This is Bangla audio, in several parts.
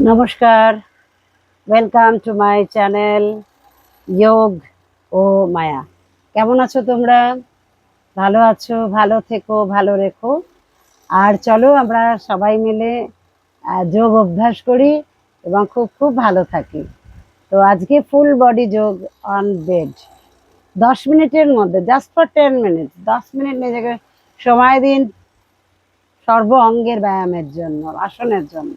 নমস্কার, ওয়েলকাম টু মাই চ্যানেল যোগ ও মায়া। কেমন আছো তোমরা? ভালো আছো? ভালো থেকো, ভালো রেখো। আর চলো আমরা সবাই মিলে যোগ অভ্যাস করি এবং খুব খুব ভালো থাকি। তো আজকে ফুল বডি যোগ অন বেড 10 মিনিটের মধ্যে, জাস্ট ফর 10 মিনিট, 10 মিনিট নিজেকে সময় দিন সর্ব অঙ্গের ব্যায়ামের জন্য, আসনের জন্য।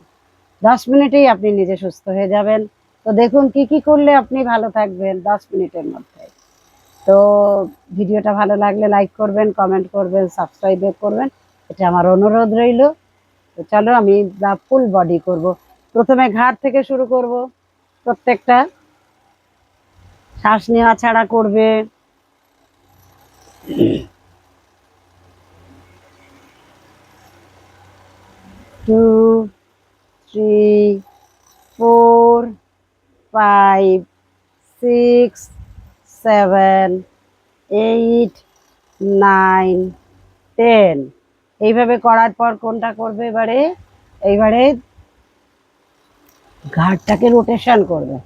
10 মিনিটেই আপনি নিজে সুস্থ হয়ে যাবেন। তো দেখুন কি কি করলে আপনি ভালো থাকবেন 10 মিনিটের মধ্যে। তো ভিডিওটা ভালো লাগলে লাইক করবেন, কমেন্ট করবেন, সাবস্ক্রাইব করবেন, এটা আমার অনুরোধ রইল। তো চলো আমি ফুল বডি করব। প্রথমে ঘাড় থেকে শুরু করব। প্রত্যেকটা শ্বাস নেওয়া ছাড়া করবে। 2, 3, 4, 5, 6, 7, 8, 9, 10। এইভাবে করার পর কোনটা করবে এইবারে ঘাড়টাকে রোটেশন করবে,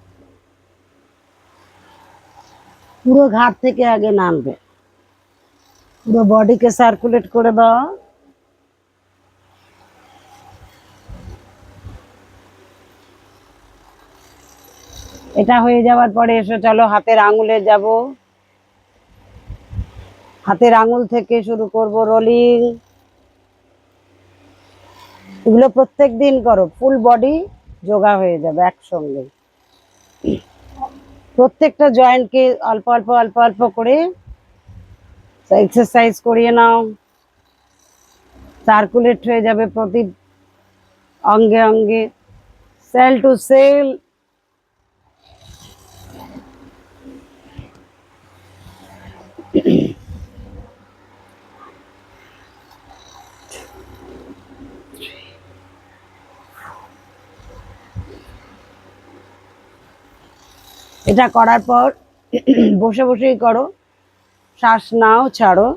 পুরো ঘাড় থেকে আগে নামবে, পুরো বডিকে সার্কুলেট করে দাও। এটা হয়ে যাওয়ার পরে এসো, চলো হাতের আঙুলে যাব। হাতের আঙুল থেকে শুরু করব রোলিং। এগুলো প্রত্যেক দিন করো, ফুল বডি যোগা হয়ে যাবে একসঙ্গে। প্রত্যেকটা জয়েন্টকে অল্প অল্প অল্প অল্প করে এক্সারসাইজ করিয়ে নাও, সার্কুলেট হয়ে যাবে প্রতি অঙ্গে অঙ্গে, সেল টু সেল। এটা করার পর বসে বসেই করো, শ্বাস নাও ছাড়ো।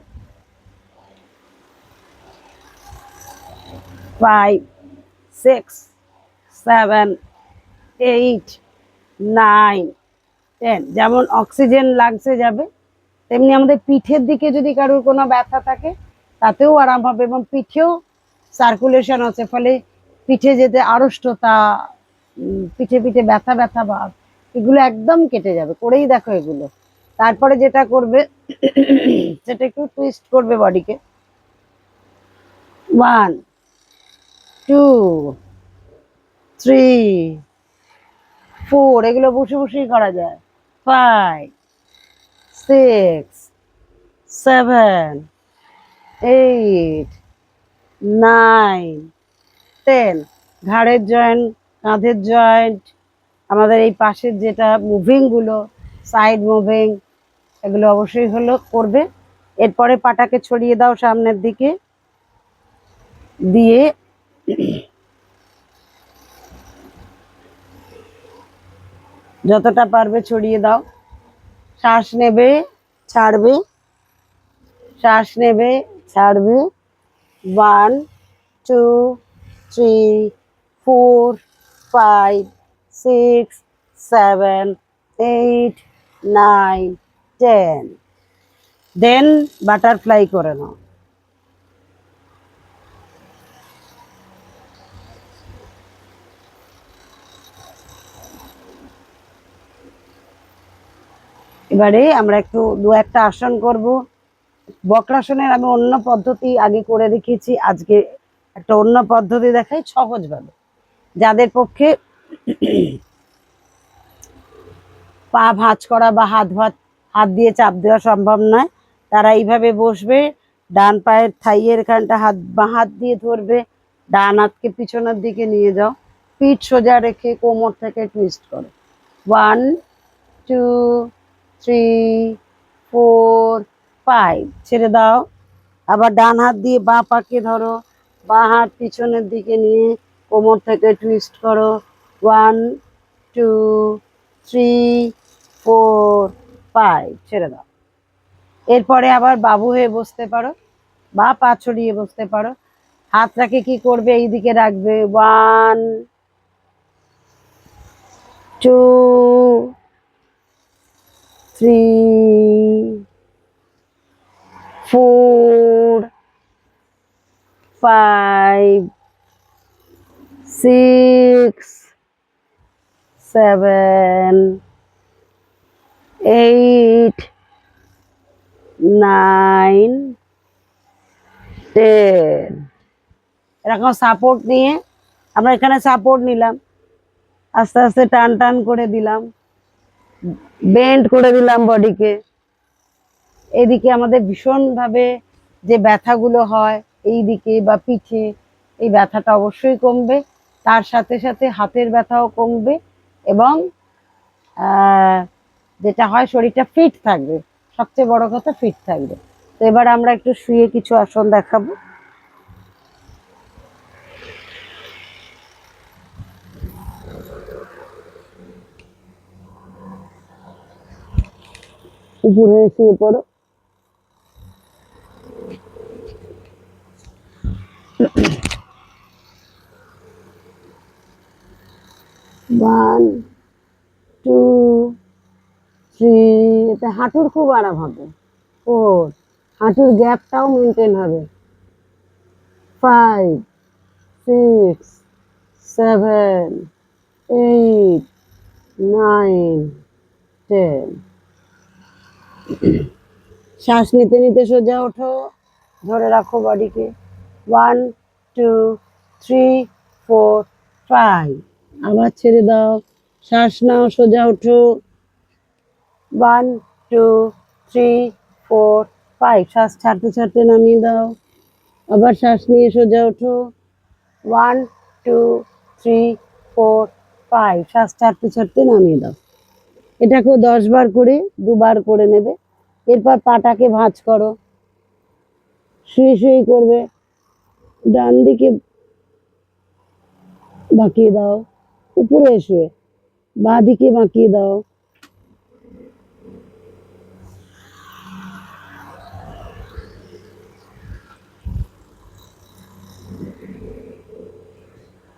5, 6, 7, 8, 9, 10। যেমন অক্সিজেন লাগছে যাবে, তেমনি আমাদের পিঠের দিকে যদি কারোর কোনো ব্যথা থাকে তাতেও আরাম হবে, এবং পিঠেও সার্কুলেশন আছে, ফলে পিঠে যেতে আড়ষ্টতা, পিঠে পিঠে ব্যথা ব্যথা ভাব, এগুলো একদম কেটে যাবে। করেই দেখো এগুলো। তারপরে যেটা করবে সেটা একটু টুইস্ট করবে বডিকে। 1, 2, 3, 4, এগুলো বসে বসেই করা যায়। 5, 6, 7, 8, 9, 10। ঘাড়ের জয়েন্ট, কাঁধের জয়েন্ট, আমাদের এই পাশের যেটা মুভিং গুলো, সাইড মুভিং, এগুলো অবশ্যই হলো করবে। এরপরে পাটাকে ছড়িয়ে দাও সামনের দিকে, দিয়ে যতটা পারবে ছড়িয়ে দাও। শ্বাস নেবে, ছাড়বে, শ্বাস নেবে, ছাড়বে। 1, 2, 3, 4, 5, 6, 7, 8, 9, 10। দেন বাটারফ্লাই করে নাও। এবারে আমরা একটু দু একটা আসন করব। বক্রাসনের আমি অন্য পদ্ধতি আগে করে দেখিয়েছি, আজকে একটা অন্য পদ্ধতি দেখাই সহজভাবে। যাদের পক্ষে পা ভাঁজ করা বা হাত দিয়ে চাপ দেওয়া সম্ভব নয়, তারা এইভাবে বসবে। ডান পায়ের থাইয়ের এখানটা বাঁ হাত দিয়ে ধরবে, ডান হাতকে পিছনের দিকে নিয়ে যাও, পিঠ সোজা রেখে কোমর থেকে টুইস্ট করো। 1, 2, 3, 4, 5, ছেড়ে দাও। আবার ডান হাত দিয়ে বাঁ পাকে ধরো, বাঁ হাত পিছনের দিকে নিয়ে কোমর থেকে টুইস্ট করো। 1, 2, 3, 4, 5, ছেড়ে দাও। এরপরে আবার বাবু হয়ে বসতে পারো বা পা ছড়িয়ে বসতে পারো। হাতটাকে কি করবে, এই দিকে রাখবে। 1, 2, 3, 4, 5, 6, 7, 8, 9, 10। এরকম সাপোর্ট নিয়ে আমরা এখানে সাপোর্ট নিলাম, আস্তে আস্তে টান টান করে দিলাম, বেন্ড করে দিলাম বডিকে। এদিকে আমাদের ভীষণভাবে যে ব্যথাগুলো হয় এই দিকে বা পিঠে, এই ব্যথাটা অবশ্যই কমবে। তার সাথে সাথে হাতের ব্যথাও কমবে এবং যেটা হয় শরীরটা ফিট থাকবে, সবচেয়ে বড় কথা ফিট থাকবে। তো এবার আমরা একটু শুয়ে কিছু আসন দেখাবো। উপরে শুয়ে পড়ো। 1, 2, 3, এতে হাঁটুর খুব আরাম হবে। 4, হাঁটুর গ্যাপটাও মেনটেন হবে। 5, 6, 7, 8, 9, 10। শ্বাস নিতে নিতে সোজা ওঠো, ধরে রাখো বডিকে। 1, 2, 3, 4, 5। আবার ছেড়ে দাও, শ্বাস নাও, সোজা ওঠো। 1, 2, 3, 4, 5। শ্বাস ছাড়তে ছাড়তে নামিয়ে দাও। আবার শ্বাস নিয়ে সোজা ওঠো। 1, 2, 3, 4, 5। শ্বাস ছাড়তে ছাড়তে নামিয়ে দাও। এটাকেও 10 বার করে 2 বার করে নেবে। এরপর পাটাকে ভাঁজ করো, শুয়ে শুয়ে করবে। ডান দিকে বাঁকিয়ে দাও, উপরে শুয়ে বাঁ দিকে বাঁকিয়ে দাও।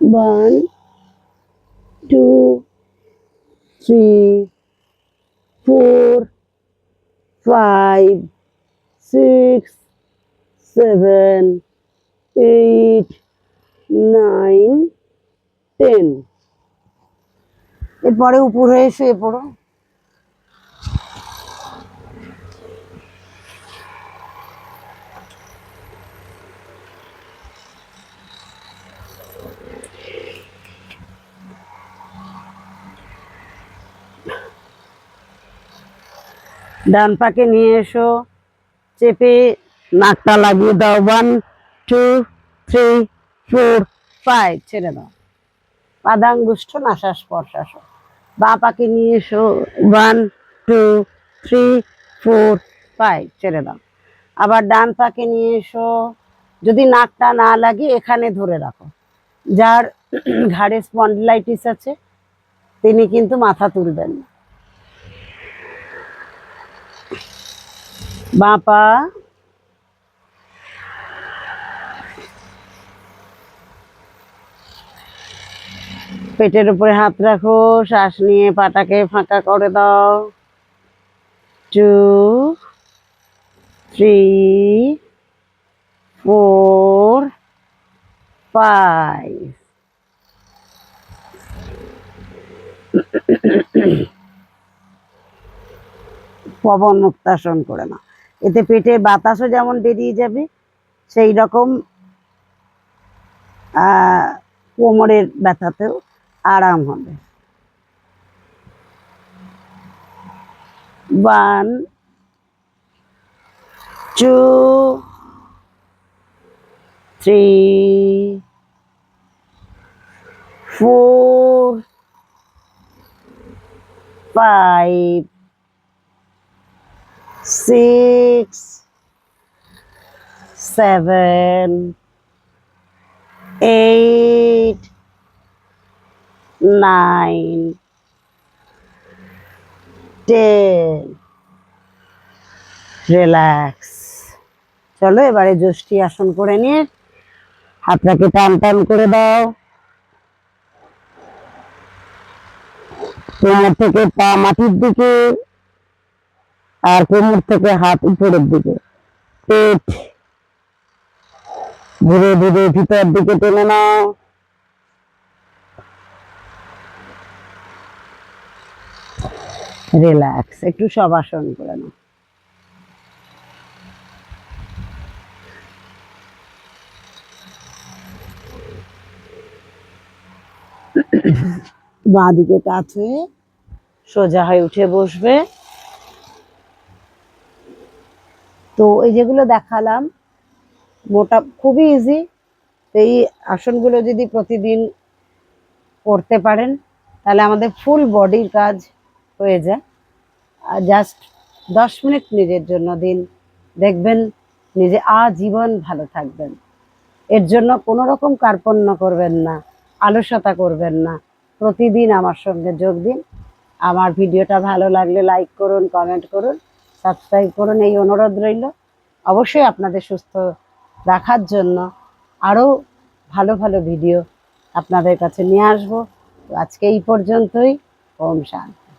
ওয়ান, 2, 3, 4, 5, 6, 7, 8, 9, 10। এরপরে উপর হয়ে শুয়ে পড়ো। ডান পাকে নিয়ে এসো, চেপে নাকটা লাগিয়ে দাও। 1, 2, 3, 4, 5। ছেড়ে দাও। পাদাঙ্গুষ্ঠ নাসাস প্রশ্বাসন। বাঁ পাকে নিয়ে এসো। 1, 2, 3, 4, 5। ছেড়ে দাও। আবার ডান পাকে নিয়ে এসো। যদি নাকটা না লাগে এখানে ধরে রাখো। যার ঘাড়ে স্পন্ডিলাইটিস আছে তিনি কিন্তু মাথা তুলবেন না। বাঁ পা, পেটের উপরে হাত রাখো, শ্বাস নিয়ে পাটাকে ফাঁকা করে দাও। 2, 3, 4, 5। পবন মুক্তাসন করে না, এতে পেটে বাতাসও যেমন বেরিয়ে যাবে, সেই রকম কোমরের ব্যথাতেও আরাম হবে। 1, 2, 3, 4, 5, 6, 7, 8, 9, 10। রিল্যাক্স। চলো এবারে যষ্টি আসন করে নিয়ে হাতটাকে টান টান করে দাও। কোমর থেকে পা মাটির দিকে, আর কোমর থেকে হাত উপরের দিকে। পেট ধীরে ধীরে ভিতর দিকে টেনে নাও। রিল্যাক্স, একটু শবাসন করে নাও। বাঁ দিকে কাত হয়ে সোজা হয়ে উঠে বসবে। তো এই যেগুলো দেখালাম মোটা খুবই ইজি। এই আসনগুলো যদি প্রতিদিন করতে পারেন তাহলে আমাদের ফুল বডির কাজ হয়ে যায়। আর জাস্ট 10 মিনিট নিজের জন্য দিন, দেখবেন নিজে আজীবন ভালো থাকবেন। এর জন্য কোনো রকম কার্পণ্য করবেন না, আলস্যতা করবেন না। প্রতিদিন আমার সঙ্গে যোগ দিন। আমার ভিডিওটা ভালো লাগলে লাইক করুন, কমেন্ট করুন, সাবস্ক্রাইব করুন, এই অনুরোধ রইল। অবশ্যই আপনাদের সুস্থ রাখার জন্য আরও ভালো ভালো ভিডিও আপনাদের কাছে নিয়ে আসবো। তো আজকে এই পর্যন্তই। ওম শান্তি।